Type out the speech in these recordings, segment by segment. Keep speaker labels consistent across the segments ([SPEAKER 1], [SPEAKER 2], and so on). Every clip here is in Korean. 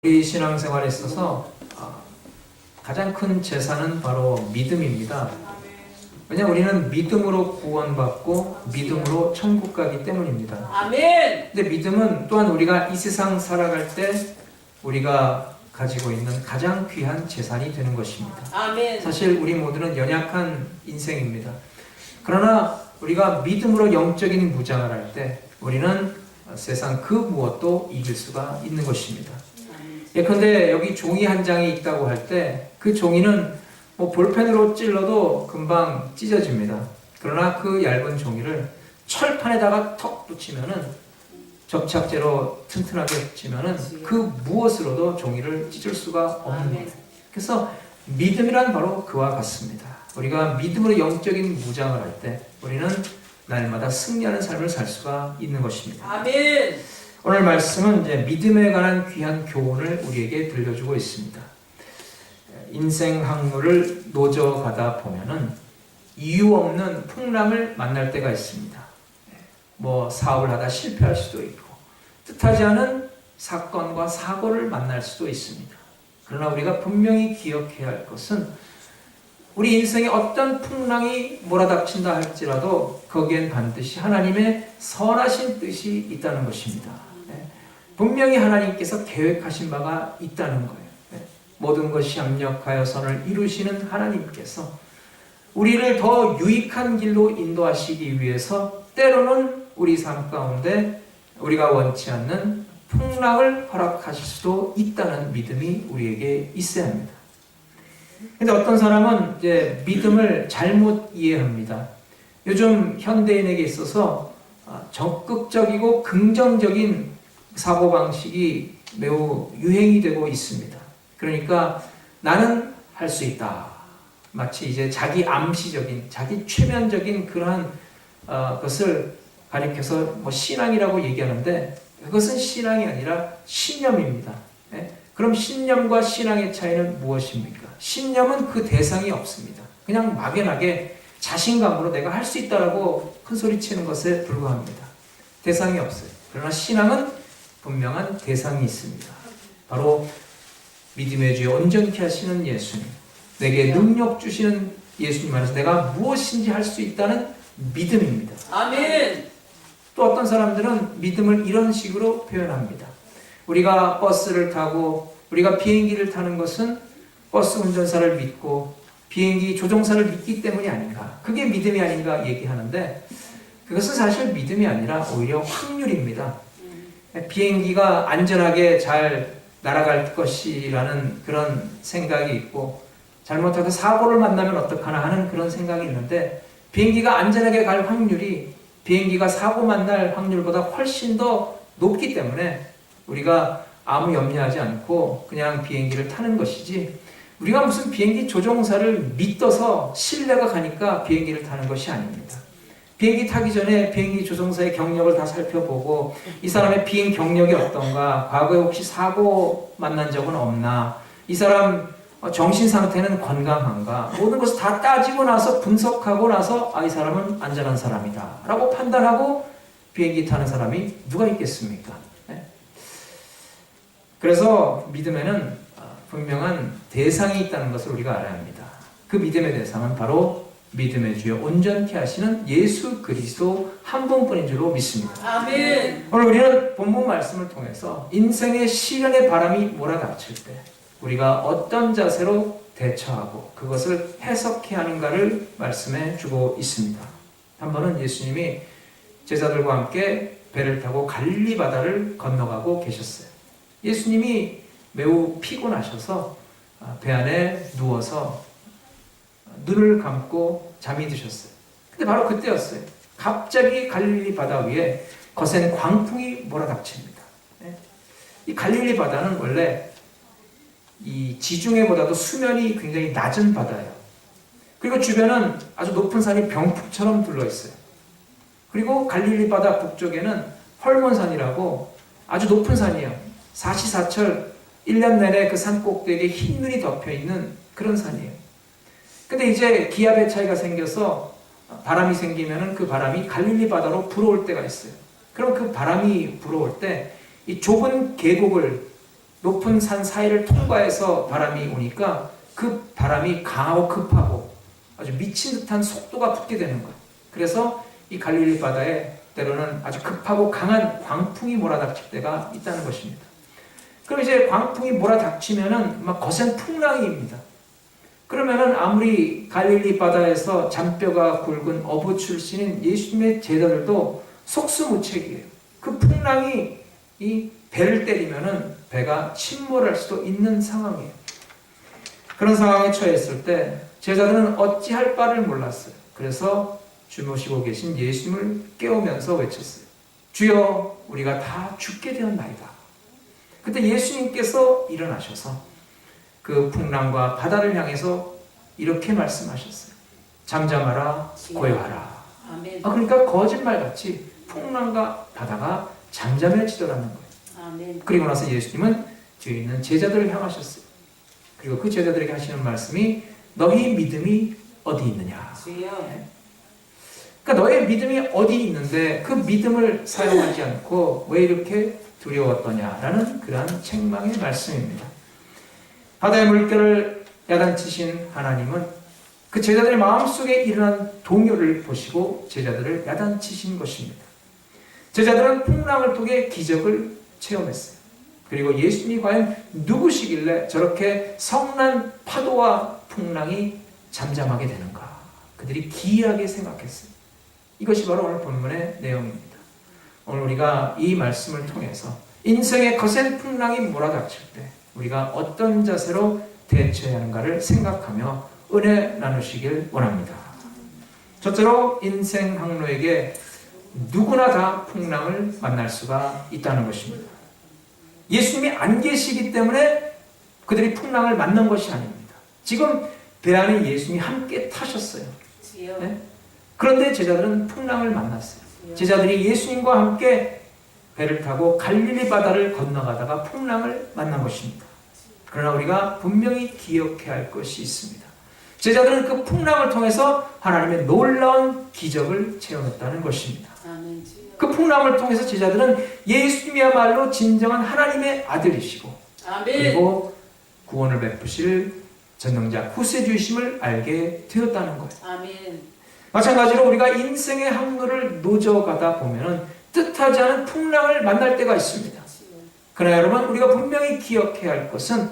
[SPEAKER 1] 우리 신앙생활에 있어서 가장 큰 재산은 바로 믿음입니다. 왜냐하면 우리는 믿음으로 구원받고 믿음으로 천국 가기 때문입니다.
[SPEAKER 2] 아멘.
[SPEAKER 1] 근데 믿음은 또한 우리가 이 세상 살아갈 때 우리가 가지고 있는 가장 귀한 재산이 되는 것입니다.
[SPEAKER 2] 아멘.
[SPEAKER 1] 사실 우리 모두는 연약한 인생입니다. 그러나 우리가 믿음으로 영적인 무장을 할 때 우리는 세상 그 무엇도 이길 수가 있는 것입니다. 예컨대 여기 종이 한 장이 있다고 할 때 그 종이는 볼펜으로 찔러도 금방 찢어집니다. 그러나 그 얇은 종이를 철판에다가 턱 붙이면은 접착제로 튼튼하게 붙이면은 그 무엇으로도 종이를 찢을 수가 없는 거예요. 그래서 믿음이란 바로 그와 같습니다. 우리가 믿음으로 영적인 무장을 할 때 우리는 날마다 승리하는 삶을 살 수가 있는 것입니다.
[SPEAKER 2] 아멘.
[SPEAKER 1] 오늘 말씀은 이제 믿음에 관한 귀한 교훈을 우리에게 들려주고 있습니다. 인생 항로를 노져가다 보면은 이유 없는 풍랑을 만날 때가 있습니다. 사업을 하다 실패할 수도 있고 뜻하지 않은 사건과 사고를 만날 수도 있습니다. 그러나 우리가 분명히 기억해야 할 것은 우리 인생에 어떤 풍랑이 몰아닥친다 할지라도 거기엔 반드시 하나님의 선하신 뜻이 있다는 것입니다. 분명히 하나님께서 계획하신 바가 있다는 거예요. 모든 것이 합력하여 선을 이루시는 하나님께서 우리를 더 유익한 길로 인도하시기 위해서 때로는 우리 삶 가운데 우리가 원치 않는 풍랑을 허락하실 수도 있다는 믿음이 우리에게 있어야 합니다. 근데 어떤 사람은 이제 믿음을 잘못 이해합니다. 요즘 현대인에게 있어서 적극적이고 긍정적인 사고방식이 매우 유행이 되고 있습니다. 그러니까 나는 할 수 있다. 마치 이제 자기 암시적인, 자기 최면적인 그러한 것을 가리켜서 신앙이라고 얘기하는데 그것은 신앙이 아니라 신념입니다. 그럼 신념과 신앙의 차이는 무엇입니까? 신념은 그 대상이 없습니다. 그냥 막연하게 자신감으로 내가 할 수 있다라고 큰소리치는 것에 불과합니다. 대상이 없어요. 그러나 신앙은 분명한 대상이 있습니다. 바로 믿음의 주에 온전케 하시는 예수님, 내게 능력 주시는 예수님 안에서 내가 무엇인지 할 수 있다는 믿음입니다.
[SPEAKER 2] 아멘.
[SPEAKER 1] 또 어떤 사람들은 믿음을 이런 식으로 표현합니다. 우리가 버스를 타고 우리가 비행기를 타는 것은 버스 운전사를 믿고 비행기 조종사를 믿기 때문이 아닌가, 그게 믿음이 아닌가 얘기하는데 그것은 사실 믿음이 아니라 오히려 확률입니다. 비행기가 안전하게 잘 날아갈 것이라는 그런 생각이 있고 잘못해서 사고를 만나면 어떡하나 하는 그런 생각이 있는데 비행기가 안전하게 갈 확률이 비행기가 사고 만날 확률보다 훨씬 더 높기 때문에 우리가 아무 염려하지 않고 그냥 비행기를 타는 것이지 우리가 무슨 비행기 조종사를 믿어서 신뢰가 가니까 비행기를 타는 것이 아닙니다. 비행기 타기 전에 비행기 조종사의 경력을 다 살펴보고 이 사람의 비행 경력이 어떤가, 과거에 혹시 사고 만난 적은 없나, 이 사람 정신 상태는 건강한가, 모든 것을 다 따지고 나서 분석하고 나서 이 사람은 안전한 사람이다 라고 판단하고 비행기 타는 사람이 누가 있겠습니까? 그래서 믿음에는 분명한 대상이 있다는 것을 우리가 알아야 합니다. 그 믿음의 대상은 바로 믿음의 주여 온전케 하시는 예수 그리스도 한 분뿐인 줄로 믿습니다.
[SPEAKER 2] 아멘.
[SPEAKER 1] 오늘 우리는 본문 말씀을 통해서 인생의 시련의 바람이 몰아닥칠 때 우리가 어떤 자세로 대처하고 그것을 해석해야 하는가를 말씀해 주고 있습니다. 한 번은 예수님이 제자들과 함께 배를 타고 갈릴리 바다를 건너가고 계셨어요. 예수님이 매우 피곤하셔서 배 안에 누워서 눈을 감고 잠이 드셨어요. 근데 바로 그때였어요. 갑자기 갈릴리 바다 위에 거센 광풍이 몰아닥칩니다. 이 갈릴리 바다는 원래 이 지중해보다도 수면이 굉장히 낮은 바다예요. 그리고 주변은 아주 높은 산이 병풍처럼 둘러 있어요. 그리고 갈릴리 바다 북쪽에는 헐몬산이라고 아주 높은 산이에요. 사시사철 1년 내내 그 산 꼭대기에 흰 눈이 덮여 있는 그런 산이에요. 근데 이제 기압의 차이가 생겨서 바람이 생기면은 그 바람이 갈릴리 바다로 불어올 때가 있어요. 그럼 그 바람이 불어올 때 이 좁은 계곡을 높은 산 사이를 통과해서 바람이 오니까 그 바람이 강하고 급하고 아주 미친 듯한 속도가 붙게 되는 거예요. 그래서 이 갈릴리 바다에 때로는 아주 급하고 강한 광풍이 몰아닥칠 때가 있다는 것입니다. 그럼 이제 광풍이 몰아닥치면은 막 거센 풍랑이입니다. 그러면은 아무리 갈릴리 바다에서 잔뼈가 굵은 어부 출신인 예수님의 제자들도 속수무책이에요. 그 풍랑이 이 배를 때리면은 배가 침몰할 수도 있는 상황이에요. 그런 상황에 처했을 때 제자들은 어찌할 바를 몰랐어요. 그래서 주무시고 계신 예수님을 깨우면서 외쳤어요. 주여, 우리가 다 죽게 되었나이다. 그때 예수님께서 일어나셔서 그 풍랑과 바다를 향해서 이렇게 말씀하셨어요. 잠잠하라, 고요하라.
[SPEAKER 2] 아멘.
[SPEAKER 1] 그러니까 거짓말같이 풍랑과 바다가 잠잠해지더라는 거예요.
[SPEAKER 2] 아멘.
[SPEAKER 1] 그리고 나서 예수님은 뒤에 있는 제자들을 향하셨어요. 그리고 그 제자들에게 하시는 말씀이 너희 믿음이 어디 있느냐.
[SPEAKER 2] 주여.
[SPEAKER 1] 그러니까 너의 믿음이 어디 있는데 그 믿음을 사용하지 않고 왜 이렇게 두려웠더냐라는 그러한 책망의 말씀입니다. 바다의 물결을 야단치신 하나님은 그 제자들의 마음속에 일어난 동요를 보시고 제자들을 야단치신 것입니다. 제자들은 풍랑을 통해 기적을 체험했어요. 그리고 예수님이 과연 누구시길래 저렇게 성난 파도와 풍랑이 잠잠하게 되는가? 그들이 기이하게 생각했어요. 이것이 바로 오늘 본문의 내용입니다. 오늘 우리가 이 말씀을 통해서 인생의 거센 풍랑이 몰아닥칠 때 우리가 어떤 자세로 대처해야 하는가를 생각하며 은혜 나누시길 원합니다. 첫째로 인생 항로에게 누구나 다 풍랑을 만날 수가 있다는 것입니다. 예수님이 안 계시기 때문에 그들이 풍랑을 만난 것이 아닙니다. 지금 배 안에 예수님이 함께 타셨어요. 네? 그런데 제자들은 풍랑을 만났어요. 제자들이 예수님과 함께 배를 타고 갈릴리 바다를 건너가다가 풍랑을 만난 것입니다. 그러나 우리가 분명히 기억해야 할 것이 있습니다. 제자들은 그 풍랑을 통해서 하나님의 놀라운 기적을 체험했다는 것입니다. 그 풍랑을 통해서 제자들은 예수님이야말로 진정한 하나님의 아들이시고 그리고 구원을 베푸실 전능자 구세주이심을 알게 되었다는 거예요.
[SPEAKER 2] 아멘.
[SPEAKER 1] 마찬가지로 우리가 인생의 항로를 노져가다 보면 뜻하지 않은 풍랑을 만날 때가 있습니다. 그러나 여러분, 우리가 분명히 기억해야 할 것은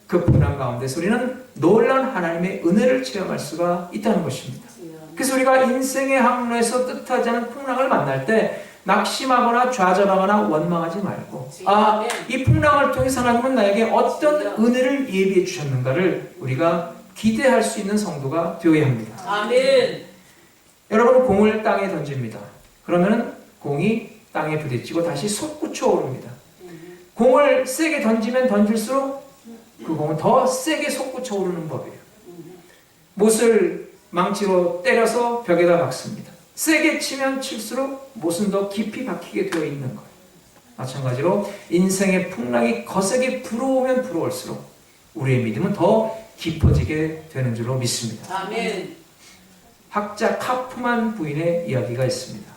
[SPEAKER 1] 그 풍랑 가운데서 우리는 놀라운 하나님의 은혜를 체험할 수가 있다는 것입니다. 그래서 우리가 인생의 항로에서 뜻하지 않은 풍랑을 만날 때 낙심하거나 좌절하거나 원망하지 말고 이 풍랑을 통해서 하나님은 나에게 어떤 은혜를 예비해 주셨는가를 우리가 기대할 수 있는 성도가 되어야 합니다.
[SPEAKER 2] 아멘.
[SPEAKER 1] 여러분, 공을 땅에 던집니다. 그러면 공이 땅에 부딪히고 다시 솟구쳐 오릅니다. 공을 세게 던지면 던질수록 그 공은 더 세게 솟구쳐 오르는 법이에요. 못을 망치로 때려서 벽에다 박습니다. 세게 치면 칠수록 못은 더 깊이 박히게 되어 있는 거예요. 마찬가지로 인생의 풍랑이 거세게 불어오면 불어올수록 우리의 믿음은 더 깊어지게 되는 줄로 믿습니다.
[SPEAKER 2] 아멘.
[SPEAKER 1] 학자 카프만 부인의 이야기가 있습니다.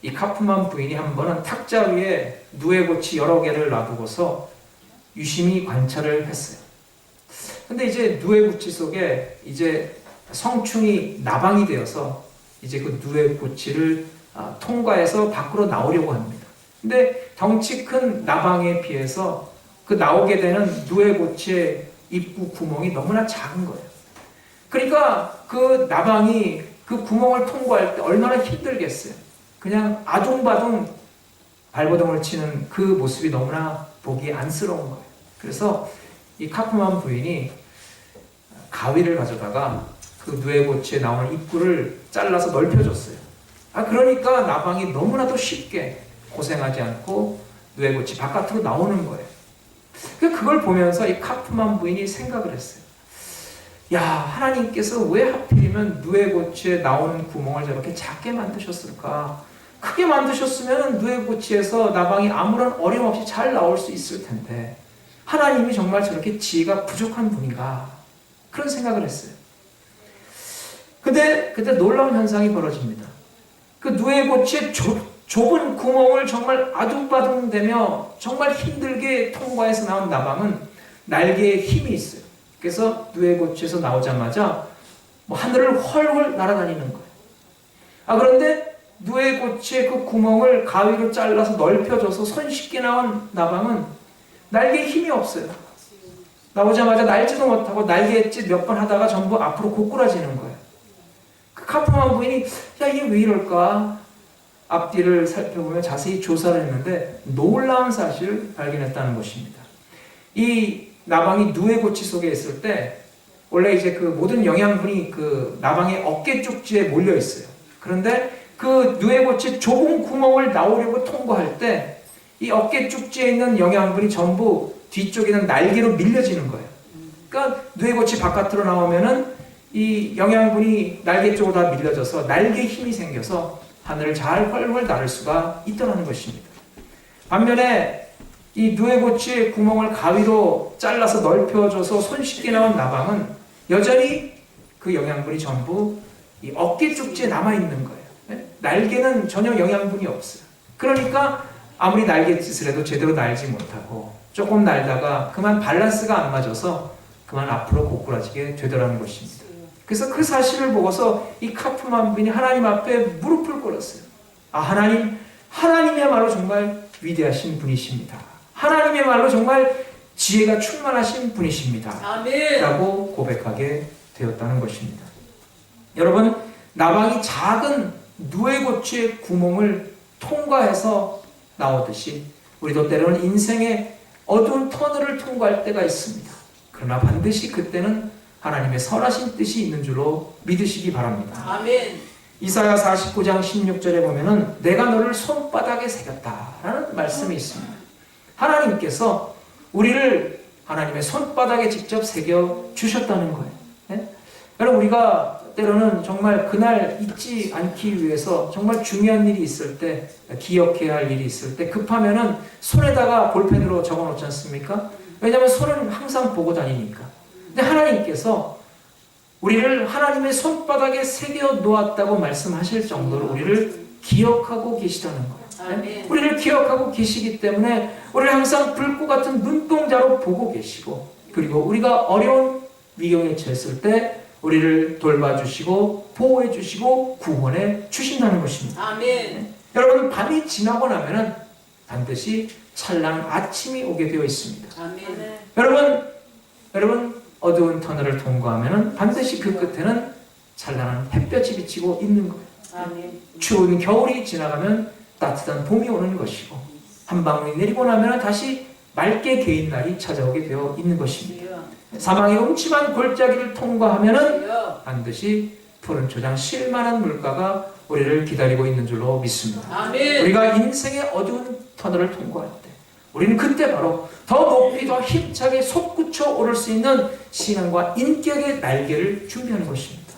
[SPEAKER 1] 이 카프만 부인이 한 번은 탁자 위에 누에고치 여러 개를 놔두고서 유심히 관찰을 했어요. 근데 이제 누에고치 속에 이제 성충이 나방이 되어서 이제 그 누에고치를 통과해서 밖으로 나오려고 합니다. 근데 덩치 큰 나방에 비해서 그 나오게 되는 누에고치의 입구 구멍이 너무나 작은 거예요. 그러니까 그 나방이 그 구멍을 통과할 때 얼마나 힘들겠어요. 그냥 아둥바둥 발버둥을 치는 그 모습이 너무나 보기 안쓰러운 거예요. 그래서 이 카프만 부인이 가위를 가져다가 그 누에고치에 나오는 입구를 잘라서 넓혀줬어요. 그러니까 나방이 너무나도 쉽게 고생하지 않고 누에고치 바깥으로 나오는 거예요. 그걸 보면서 이 카프만 부인이 생각을 했어요. 야, 하나님께서 왜 하필이면 누에고치에 나오는 구멍을 저렇게 작게 만드셨을까? 크게 만드셨으면 누에고치에서 나방이 아무런 어려움 없이 잘 나올 수 있을 텐데 하나님이 정말 저렇게 지혜가 부족한 분인가? 그런 생각을 했어요. 근데 그때 놀라운 현상이 벌어집니다. 그 누에고치의 좁은 구멍을 정말 아둥바둥대며 정말 힘들게 통과해서 나온 나방은 날개에 힘이 있어요. 그래서 누에고치에서 나오자마자 뭐 하늘을 훨훨 날아다니는 거예요. 그런데 누에고치의 그 구멍을 가위로 잘라서 넓혀줘서 손쉽게 나온 나방은 날개에 힘이 없어요. 나오자마자 날지도 못하고 날개짓 몇 번 하다가 전부 앞으로 고꾸라지는 거예요. 그 카프만 부인이 야 이게 왜 이럴까? 앞뒤를 살펴보면 자세히 조사를 했는데 놀라운 사실을 발견했다는 것입니다. 이 나방이 누에고치 속에 있을 때 원래 이제 그 모든 영양분이 그 나방의 어깨 쪽지에 몰려 있어요. 그런데 그 누에고치 좁은 구멍을 나오려고 통과할 때 이 어깨 쪽지에 있는 영양분이 전부 뒤쪽에 있는 날개로 밀려지는 거예요. 그러니까 누에고치 바깥으로 나오면은 이 영양분이 날개 쪽으로 다 밀려져서 날개에 힘이 생겨서 하늘을 잘 훨훨 날을 수가 있다는 것입니다. 반면에 이 누에고치의 구멍을 가위로 잘라서 넓혀줘서 손쉽게 나온 나방은 여전히 그 영양분이 전부 이 어깨 쪽지에 남아있는 거예요. 날개는 전혀 영양분이 없어요. 그러니까 아무리 날갯짓을 해도 제대로 날지 못하고 조금 날다가 그만 밸런스가 안 맞아서 그만 앞으로 고꾸라지게 되더라는 것입니다. 그래서 그 사실을 보고서 이 카프만빈이 하나님 앞에 무릎을 꿇었어요. 하나님이야말로 정말 위대하신 분이십니다. 하나님이야말로 정말 지혜가 충만하신 분이십니다.
[SPEAKER 2] 아멘.
[SPEAKER 1] 라고 고백하게 되었다는 것입니다. 여러분, 나방이 작은 누에고치의 구멍을 통과해서 나오듯이 우리도 때로는 인생의 어두운 터널을 통과할 때가 있습니다. 그러나 반드시 그때는 하나님의 선하신 뜻이 있는 줄로 믿으시기 바랍니다.
[SPEAKER 2] 아멘.
[SPEAKER 1] 이사야 49장 16절에 보면은 내가 너를 손바닥에 새겼다라는 말씀이 있습니다. 하나님께서 우리를 하나님의 손바닥에 직접 새겨 주셨다는 거예요. 네? 여러분, 우리가 때로는 정말 그날 잊지 않기 위해서 정말 중요한 일이 있을 때, 기억해야 할 일이 있을 때 급하면은 손에다가 볼펜으로 적어 놓지 않습니까? 왜냐하면 손은 항상 보고 다니니까. 근데 하나님께서 우리를 하나님의 손바닥에 새겨 놓았다고 말씀하실 정도로 우리를 기억하고 계시다는 거예요. 네? 우리를 기억하고 계시기 때문에 우리를 항상 불꽃 같은 눈동자로 보고 계시고, 그리고 우리가 어려운 위경에 처했을 때 우리를 돌봐주시고 보호해주시고 구원해 주신다는 것입니다.
[SPEAKER 2] 아멘.
[SPEAKER 1] 네? 여러분, 밤이 지나고 나면은 반드시 찬란한 아침이 오게 되어 있습니다.
[SPEAKER 2] 아멘.
[SPEAKER 1] 여러분 어두운 터널을 통과하면은 반드시 그 끝에는 찬란한 햇볕이 비치고 있는 거예요.
[SPEAKER 2] 아멘.
[SPEAKER 1] 추운 겨울이 지나가면 따뜻한 봄이 오는 것이고, 한 방울이 내리고 나면 다시 맑게 개인 날이 찾아오게 되어 있는 것입니다. 사망의 음침한 골짜기를 통과하면은 반드시 푸른 초장 쉴만한 물가가 우리를 기다리고 있는 줄로 믿습니다.
[SPEAKER 2] 아멘.
[SPEAKER 1] 우리가 인생의 어두운 터널을 통과할 때 우리는 그때 바로 더 높이 더 힘차게 솟구쳐 오를 수 있는 신앙과 인격의 날개를 준비하는 것입니다.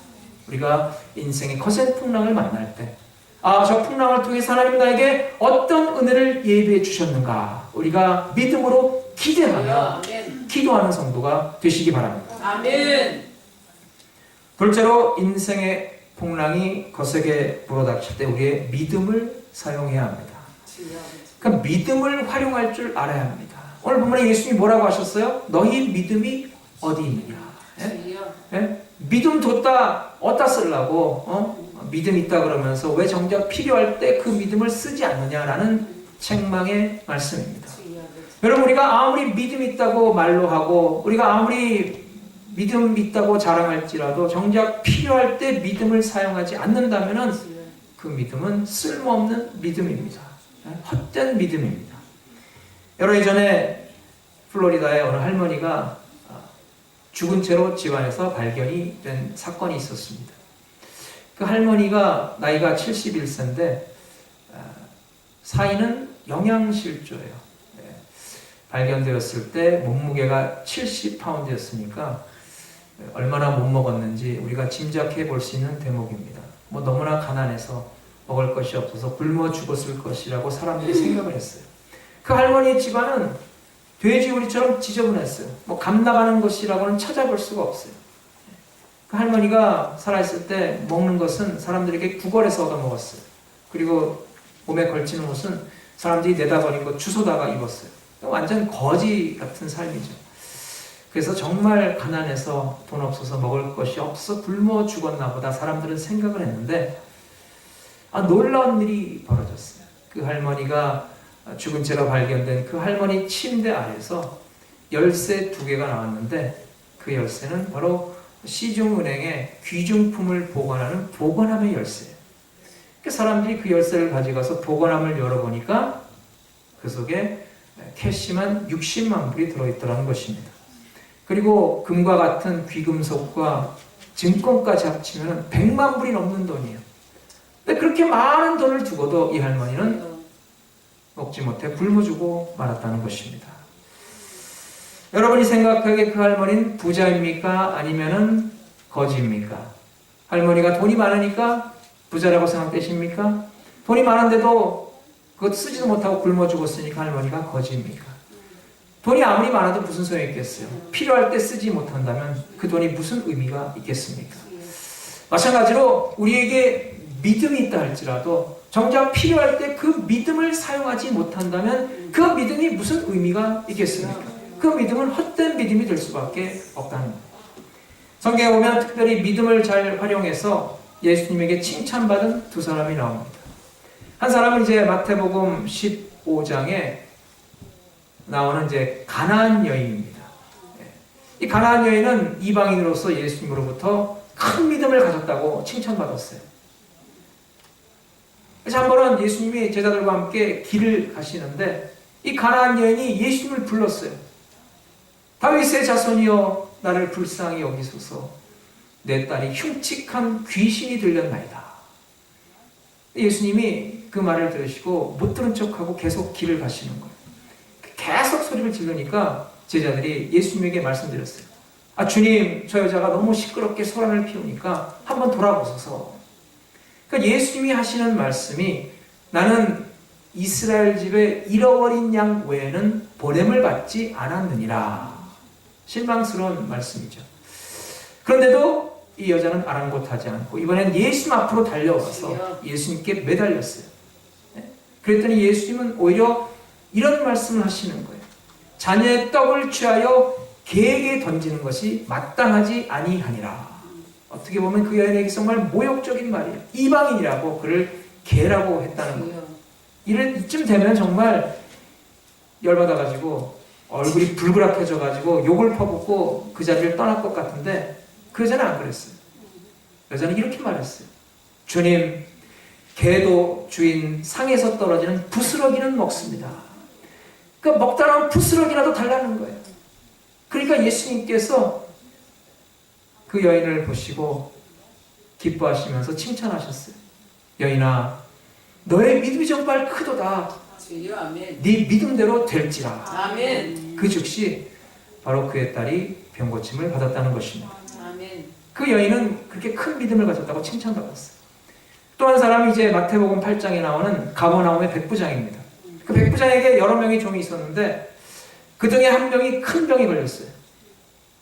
[SPEAKER 1] 우리가 인생의 거센 풍랑을 만날 때 저 풍랑을 통해서 하나님 나에게 어떤 은혜를 예비해 주셨는가, 우리가 믿음으로 기대하며 기도하는 성도가 되시기 바랍니다.
[SPEAKER 2] 아멘.
[SPEAKER 1] 둘째로, 인생의 풍랑이 거세게 불어닥칠 때 우리의 믿음을 사용해야 합니다. 그러니까 믿음을 활용할 줄 알아야 합니다. 오늘 본문에 예수님이 뭐라고 하셨어요? 너희 믿음이 어디 있느냐? 예? 예? 믿음 뒀다 어디다 쓰려고 믿음 있다 그러면서 왜 정작 필요할 때 그 믿음을 쓰지 않느냐라는 책망의 말씀입니다. 여러분, 우리가 아무리 믿음 있다고 말로 하고 우리가 아무리 믿음 있다고 자랑할지라도 정작 필요할 때 믿음을 사용하지 않는다면 그 믿음은 쓸모없는 믿음입니다. 헛된 믿음입니다. 여러 해 전에 플로리다의 어느 할머니가 죽은 채로 집안에서 발견이 된 사건이 있었습니다. 그 할머니가 나이가 71세인데 사인은 영양실조예요. 발견되었을 때 몸무게가 70파운드였으니까 얼마나 못 먹었는지 우리가 짐작해 볼 수 있는 대목입니다. 너무나 가난해서 먹을 것이 없어서 굶어 죽었을 것이라고 사람들이 생각을 했어요. 그 할머니의 집안은 돼지우리처럼 지저분했어요. 감 나가는 것이라고는 찾아볼 수가 없어요. 그 할머니가 살아있을 때 먹는 것은 사람들에게 구걸해서 얻어먹었어요. 그리고 몸에 걸치는 옷은 사람들이 내다버린 거 주워다가 입었어요. 완전 거지 같은 삶이죠. 그래서 정말 가난해서 돈 없어서 먹을 것이 없어 굶어 죽었나 보다 사람들은 생각을 했는데 놀라운 일이 벌어졌어요. 그 할머니가 죽은 채로 발견된 그 할머니 침대 아래서 열쇠 2개가 나왔는데 그 열쇠는 바로 시중은행의 귀중품을 보관하는 보관함의 열쇠예요. 사람들이 그 열쇠를 가져가서 보관함을 열어보니까 그 속에 캐시만 60만 불이 들어있더라는 것입니다. 그리고 금과 같은 귀금속과 증권까지 합치면 100만 불이 넘는 돈이에요. 근데 그렇게 많은 돈을 두고도 이 할머니는 먹지 못해 굶어 죽고 말았다는 것입니다. 여러분이 생각하기에 그 할머니는 부자입니까? 아니면은 거지입니까? 할머니가 돈이 많으니까 부자라고 생각되십니까? 돈이 많은데도 그것 쓰지도 못하고 굶어 죽었으니까 할머니가 거지입니까? 돈이 아무리 많아도 무슨 소용이 있겠어요? 필요할 때 쓰지 못한다면 그 돈이 무슨 의미가 있겠습니까? 마찬가지로 우리에게 믿음이 있다 할지라도 정작 필요할 때 그 믿음을 사용하지 못한다면 그 믿음이 무슨 의미가 있겠습니까? 그 믿음은 헛된 믿음이 될 수밖에 없다는 거예요. 성경에 보면 특별히 믿음을 잘 활용해서 예수님에게 칭찬받은 2사람이 나옵니다. 한 사람은 이제 마태복음 15장에 나오는 이제 가나안 여인입니다. 이 가나안 여인은 이방인으로서 예수님으로부터 큰 믿음을 가졌다고 칭찬받았어요. 그래서 한 번은 예수님이 제자들과 함께 길을 가시는데 이 가나안 여인이 예수님을 불렀어요. 다윗의 자손이여 나를 불쌍히 여기소서 내 딸이 흉측한 귀신이 들렸나이다. 예수님이 그 말을 들으시고 못 들은 척하고 계속 길을 가시는 거예요. 계속 소리를 지르니까 제자들이 예수님에게 말씀드렸어요. 주님, 저 여자가 너무 시끄럽게 소란을 피우니까 한번 돌아보소서. 그러니까 예수님이 하시는 말씀이 나는 이스라엘 집에 잃어버린 양 외에는 보냄을 받지 않았느니라. 실망스러운 말씀이죠. 그런데도 이 여자는 아랑곳하지 않고 이번엔 예수님 앞으로 달려와서 예수님께 매달렸어요. 그랬더니 예수님은 오히려 이런 말씀을 하시는 거예요. 자녀의 떡을 취하여 개에게 던지는 것이 마땅하지 아니하니라. 어떻게 보면 그 여인에게 정말 모욕적인 말이에요. 이방인이라고 그를 개라고 했다는 거예요. 이쯤 되면 정말 열받아가지고 얼굴이 불그락해져가지고 욕을 퍼붓고 그 자리를 떠날 것 같은데 그 여자는 안 그랬어요. 여자는 이렇게 말했어요. 주님, 개도 주인 상에서 떨어지는 부스러기는 먹습니다. 그러니까 먹다 나면 부스러기라도 달라는 거예요. 그러니까 예수님께서 그 여인을 보시고 기뻐하시면서 칭찬하셨어요. 여인아, 너의 믿음이 정말 크도다. 네 믿음대로 될지라.
[SPEAKER 2] 아멘.
[SPEAKER 1] 그 즉시 바로 그의 딸이 병고침을 받았다는 것입니다.
[SPEAKER 2] 아멘.
[SPEAKER 1] 그 여인은 그렇게 큰 믿음을 가졌다고 칭찬받았어요. 또 한 사람이 이제 마태복음 8장에 나오는 가버나움의 백부장입니다. 그 백부장에게 여러 명의 종이 있었는데 그 중에 한 명이 큰 병이 걸렸어요.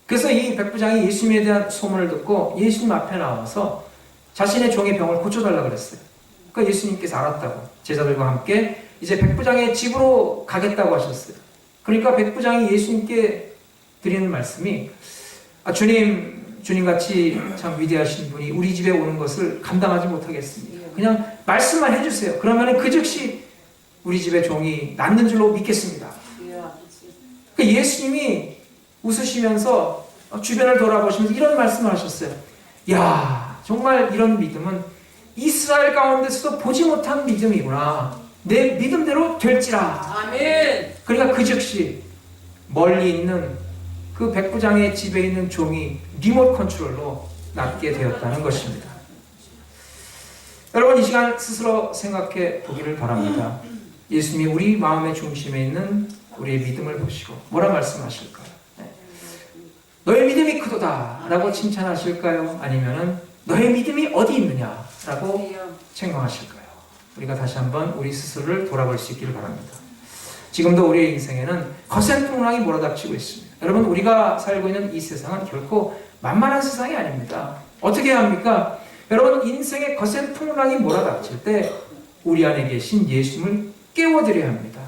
[SPEAKER 1] 그래서 이 백부장이 예수님에 대한 소문을 듣고 예수님 앞에 나와서 자신의 종의 병을 고쳐달라고 그랬어요. 그러니까 예수님께서 알았다고 제자들과 함께 이제 백부장의 집으로 가겠다고 하셨어요. 그러니까 백부장이 예수님께 드리는 말씀이 주님같이 참 위대하신 분이 우리 집에 오는 것을 감당하지 못하겠습니다. 그냥 말씀만 해주세요. 그러면 그 즉시 우리 집의 종이 낫는 줄로 믿겠습니다. 그러니까 예수님이 웃으시면서 주변을 돌아보시면서 이런 말씀을 하셨어요. 야, 정말 이런 믿음은 이스라엘 가운데서도 보지 못한 믿음이구나. 내 믿음대로 될지라.
[SPEAKER 2] 아멘.
[SPEAKER 1] 그러니까 그 즉시 멀리 있는 그 백부장의 집에 있는 종이 리모트 컨트롤로 낫게 되었다는 것입니다. 여러분, 이 시간 스스로 생각해 보기를 바랍니다. 예수님이 우리 마음의 중심에 있는 우리의 믿음을 보시고 뭐라 말씀하실까요? 너의 믿음이 크도다 라고 칭찬하실까요? 아니면은 너의 믿음이 어디 있느냐 라고 책망하실까요? 우리가 다시 한번 우리 스스로를 돌아볼 수 있기를 바랍니다. 지금도 우리의 인생에는 거센 풍랑이 몰아닥치고 있습니다. 여러분, 우리가 살고 있는 이 세상은 결코 만만한 세상이 아닙니다. 어떻게 해야 합니까? 여러분, 인생의 거센 풍랑이 몰아닥칠 때 우리 안에 계신 예수님을 깨워드려야 합니다.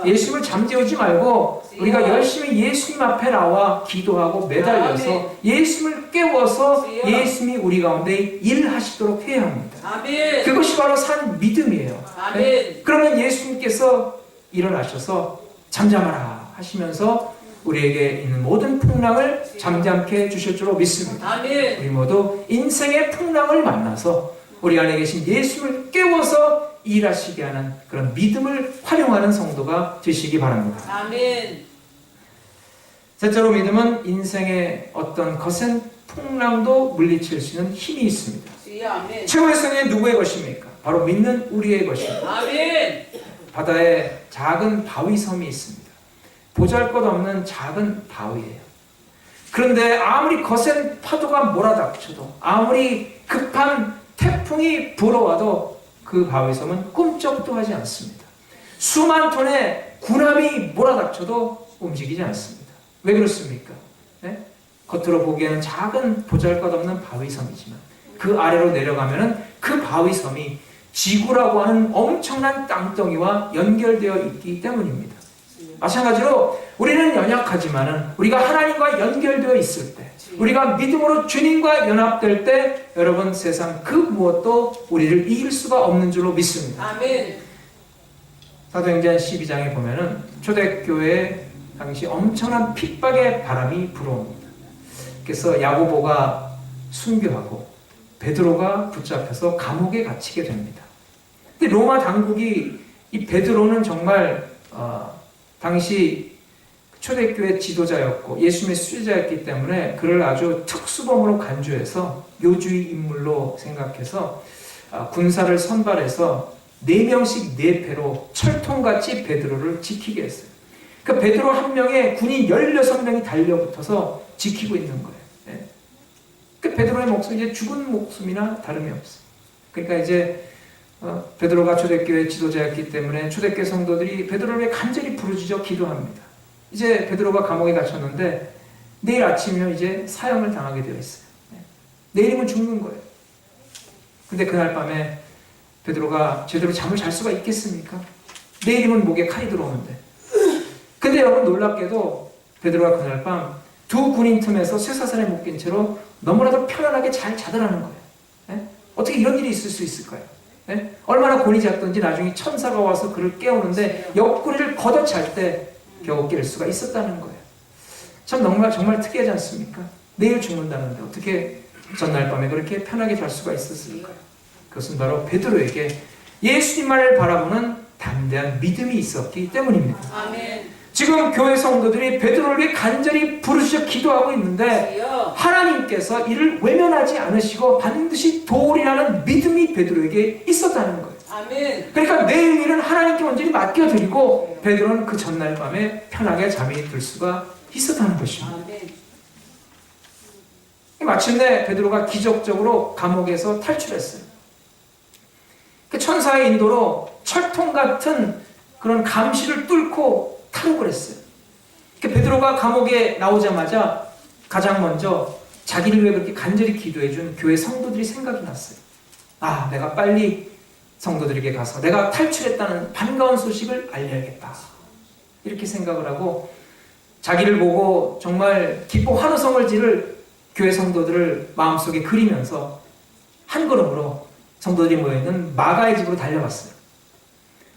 [SPEAKER 1] 예수님을 잠재우지 말고 우리가 열심히 예수님 앞에 나와 기도하고 매달려서 예수님을 깨워서 예수님이 우리 가운데 일하시도록 해야 합니다.
[SPEAKER 2] 아멘.
[SPEAKER 1] 그것이 바로 산 믿음이에요.
[SPEAKER 2] 아멘.
[SPEAKER 1] 그러면 예수님께서 일어나셔서 잠잠하라 하시면서 우리에게 있는 모든 풍랑을 잠잠케 해주실 줄로 믿습니다.
[SPEAKER 2] 아멘.
[SPEAKER 1] 우리 모두 인생의 풍랑을 만나서 우리 안에 계신 예수님을 깨워서 일하시게 하는 그런 믿음을 활용하는 성도가 되시기 바랍니다.
[SPEAKER 2] 아멘.
[SPEAKER 1] 셋째로 믿음은 인생의 어떤 거센 풍랑도 물리칠 수 있는 힘이 있습니다.
[SPEAKER 2] 아멘.
[SPEAKER 1] 최고의 승리는 누구의 것입니까? 바로 믿는 우리의 것입니다.
[SPEAKER 2] 아멘.
[SPEAKER 1] 바다에 작은 바위섬이 있습니다. 보잘것없는 작은 바위예요. 그런데 아무리 거센 파도가 몰아닥쳐도 아무리 급한 태풍이 불어와도 그 바위섬은 꿈쩍도 하지 않습니다. 수만 톤의 군함이 몰아닥쳐도 움직이지 않습니다. 왜 그렇습니까? 네? 겉으로 보기에는 작은 보잘것없는 바위섬이지만 그 아래로 내려가면은 그 바위섬이 지구라고 하는 엄청난 땅덩이와 연결되어 있기 때문입니다. 마찬가지로 우리는 연약하지만은 우리가 하나님과 연결되어 있을 때, 우리가 믿음으로 주님과 연합될 때, 여러분 세상 그 무엇도 우리를 이길 수가 없는 줄로 믿습니다.
[SPEAKER 2] 아멘.
[SPEAKER 1] 사도행전 12장에 보면은 초대교회 당시 엄청난 핍박의 바람이 불어옵니다. 그래서 야고보가 순교하고 베드로가 붙잡혀서 감옥에 갇히게 됩니다. 근데 로마 당국이 이 베드로는 정말 당시 초대교회 지도자였고 예수님의 수제자였기 때문에 그를 아주 특수범으로 간주해서 요주의 인물로 생각해서 군사를 선발해서 4명씩 4패로 철통같이 베드로를 지키게 했어요. 그 베드로 한 명에 군인 16명이 달려붙어서 지키고 있는 거예요. 네. 그 베드로의 목숨이 이제 죽은 목숨이나 다름이 없어요. 그러니까 이제 베드로가 초대교회 지도자였기 때문에 초대교회 성도들이 베드로를 간절히 부르짖어 기도합니다. 이제 베드로가 감옥에 갇혔는데 내일 아침이면 이제 사형을 당하게 되어 있어요. 내일이면 죽는 거예요. 근데 그날 밤에 베드로가 제대로 잠을 잘 수가 있겠습니까? 내일이면 목에 칼이 들어오는데. 근데 여러분 놀랍게도 베드로가 그날 밤 두 군인 틈에서 쇠사슬에 묶인 채로 너무나도 편안하게 잘 자더라는 거예요. 네? 어떻게 이런 일이 있을 수 있을까요? 네? 얼마나 곤이 잤던지 나중에 천사가 와서 그를 깨우는데 옆구리를 걷어찰 때 겨우 깰 수가 있었다는 거예요. 참 정말 특이하지 않습니까? 내일 죽는다는데 어떻게 전날 밤에 그렇게 편하게 잘 수가 있었을까요? 그것은 바로 베드로에게 예수님만을 바라보는 담대한 믿음이 있었기 때문입니다.
[SPEAKER 2] 아멘.
[SPEAKER 1] 지금 교회 성도들이 베드로를 위해 간절히 부르짖어 기도하고 있는데 하나님께서 이를 외면하지 않으시고 반드시 도우리라는 믿음이 베드로에게 있었다는 거예요.
[SPEAKER 2] 아멘.
[SPEAKER 1] 그러니까 내일 일은 하나님께 온전히 맡겨드리고 베드로는 그 전날 밤에 편하게 잠이 들 수가 있었다는 것입니다.
[SPEAKER 2] 아멘.
[SPEAKER 1] 마침내 베드로가 기적적으로 감옥에서 탈출했어요. 그 천사의 인도로 철통 같은 그런 감시를 뚫고 탈옥을 했어요. 그 베드로가 감옥에 나오자마자 가장 먼저 자기를 위해 그렇게 간절히 기도해준 교회 성도들이 생각이 났어요. 아, 내가 빨리 성도들에게 가서 내가 탈출했다는 반가운 소식을 알려야겠다. 이렇게 생각을 하고 자기를 보고 정말 기뻐 환호성을 지를 교회 성도들을 마음속에 그리면서 한 걸음으로 성도들이 모여있는 마가의 집으로 달려갔어요.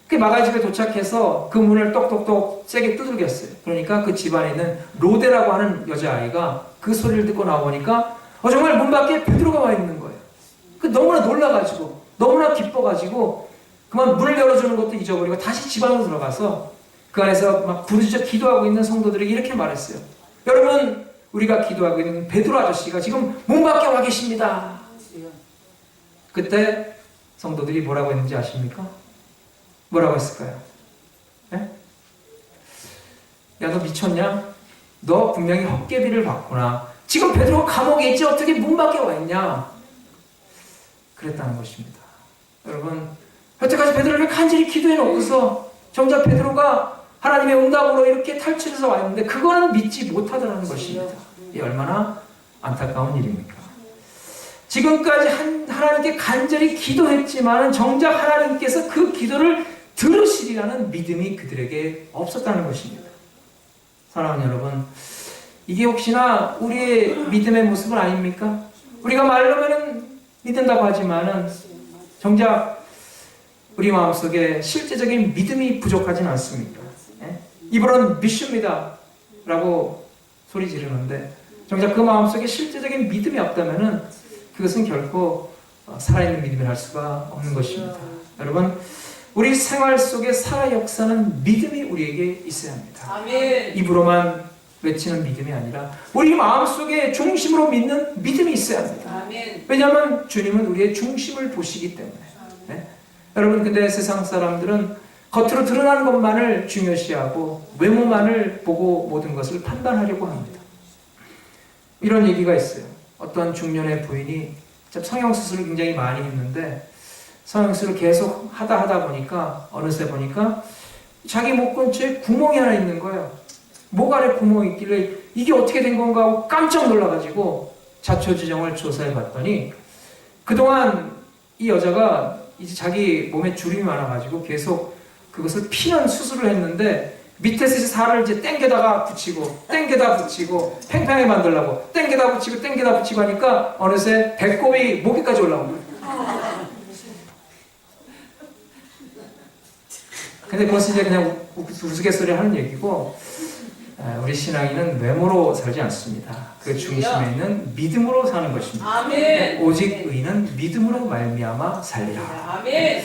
[SPEAKER 1] 그 마가의 집에 도착해서 그 문을 똑똑똑 세게 두들겼어요. 그러니까 그 집안에 있는 로데라고 하는 여자아이가 그 소리를 듣고 나오니까 정말 문 밖에 베드로가 와 있는 거예요. 너무나 놀라가지고 너무나 기뻐가지고 그만 문을 열어주는 것도 잊어버리고 다시 집 안으로 들어가서 그 안에서 막 부르짖어 기도하고 있는 성도들에게 이렇게 말했어요. 여러분, 우리가 기도하고 있는 베드로 아저씨가 지금 문 밖에 와 계십니다. 그때 성도들이 뭐라고 했는지 아십니까? 뭐라고 했을까요? 네? 야, 너 미쳤냐? 너 분명히 헛개비를 받구나. 지금 베드로가 감옥에 있지 어떻게 문 밖에 와 있냐? 그랬다는 것입니다. 여러분, 여태까지 베드로를 간절히 기도해 놓고서 정작 베드로가 하나님의 응답으로 이렇게 탈출해서 와 있는데 그거는 믿지 못하더라는 것입니다. 이게 얼마나 안타까운 일입니까? 지금까지 하나님께 간절히 기도했지만 정작 하나님께서 그 기도를 들으시리라는 믿음이 그들에게 없었다는 것입니다. 사랑하는 여러분, 이게 혹시나 우리의 믿음의 모습은 아닙니까? 우리가 말로는 믿는다고 하지만은 정작 우리 마음속에 실제적인 믿음이 부족하진 않습니까? 입으로는 믿습니다 라고 소리 지르는데 정작 그 마음속에 실제적인 믿음이 없다면은 그것은 결코 살아있는 믿음을 할 수가 없는 것입니다. 여러분, 우리 생활 속에 살아 역사는 믿음이 우리에게 있어야 합니다.
[SPEAKER 2] 아멘.
[SPEAKER 1] 입으로만 외치는 믿음이 아니라 우리 마음속에 중심으로 믿는 믿음이 있어야 합니다.
[SPEAKER 2] 아멘.
[SPEAKER 1] 왜냐하면 주님은 우리의 중심을 보시기 때문에. 네? 여러분, 근데 세상 사람들은 겉으로 드러나는 것만을 중요시하고 외모만을 보고 모든 것을 판단하려고 합니다. 이런 얘기가 있어요. 어떤 중년의 부인이 성형수술을 굉장히 많이 했는데 성형수술을 계속 하다 보니까 어느새 보니까 자기 목 근처에 구멍이 하나 있는 거예요. 목 안에 구멍이 있길래 이게 어떻게 된 건가 하고 깜짝 놀라가지고 자초지종을 조사해 봤더니 그동안 이 여자가 이제 자기 몸에 주름이 많아가지고 계속 그것을 피는 수술을 했는데 밑에서 이제 살을 이제 땡겨다가 붙이고 팽팽하게 만들려고 땡겨다 붙이고 하니까 어느새 배꼽이 목에까지 올라온 거예요. 근데 그것은 이제 그냥 우스갯소리 하는 얘기고 우리 신앙인은 외모로 살지 않습니다. 그 중심에 있는 믿음으로 사는 것입니다.
[SPEAKER 2] 아멘.
[SPEAKER 1] 오직 의인은 믿음으로 말미암아 살리라.
[SPEAKER 2] 아멘.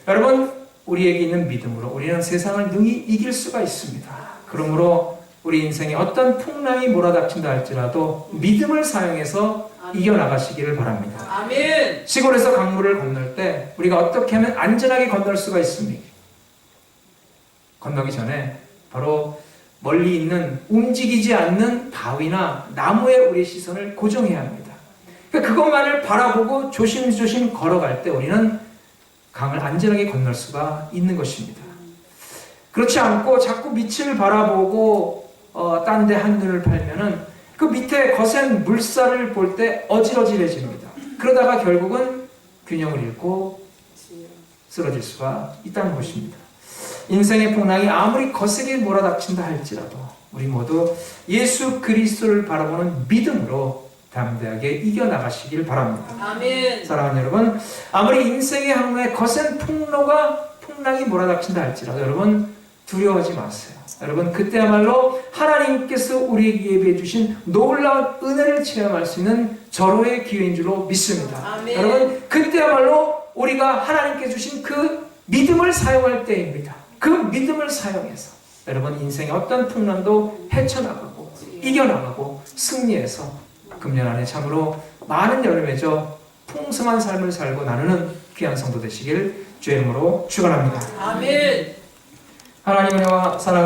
[SPEAKER 1] 여러분 우리에게 있는 믿음으로 우리는 세상을 능히 이길 수가 있습니다. 그러므로 우리 인생에 어떤 풍랑이 몰아닥친다 할지라도 믿음을 사용해서 이겨나가시기를 바랍니다.
[SPEAKER 2] 아멘.
[SPEAKER 1] 시골에서 강물을 건널 때 우리가 어떻게 하면 안전하게 건널 수가 있습니까? 건너기 전에 바로 멀리 있는 움직이지 않는 바위나 나무에 우리의 시선을 고정해야 합니다. 그러니까 그것만을 바라보고 조심조심 걸어갈 때 우리는 강을 안전하게 건널 수가 있는 것입니다. 그렇지 않고 자꾸 밑을 바라보고 딴 데 한눈을 팔면은 그 밑에 거센 물살을 볼 때 어질어질해집니다. 그러다가 결국은 균형을 잃고 쓰러질 수가 있다는 것입니다. 인생의 풍랑이 아무리 거세게 몰아닥친다 할지라도 우리 모두 예수 그리스도를 바라보는 믿음으로 담대하게 이겨나가시길 바랍니다.
[SPEAKER 2] 아멘.
[SPEAKER 1] 사랑하는 여러분, 아무리 인생의 항로에 거센 풍랑이 몰아닥친다 할지라도 여러분 두려워하지 마세요. 여러분 그때야말로 하나님께서 우리에게 예비해 주신 놀라운 은혜를 체험할 수 있는 절호의 기회인 줄로 믿습니다.
[SPEAKER 2] 아멘.
[SPEAKER 1] 여러분 그때야말로 우리가 하나님께 주신 그 믿음을 사용할 때입니다. 그 믿음을 사용해서 여러분 인생의 어떤 풍랑도 헤쳐나가고 이겨나가고 승리해서 금년 안에 참으로 많은 열매 맺어 풍성한 삶을 살고 나누는 귀한 성도 되시길 주의 이름으로 축원합니다.
[SPEAKER 2] 아멘.
[SPEAKER 1] 하나님의 은혜와 사랑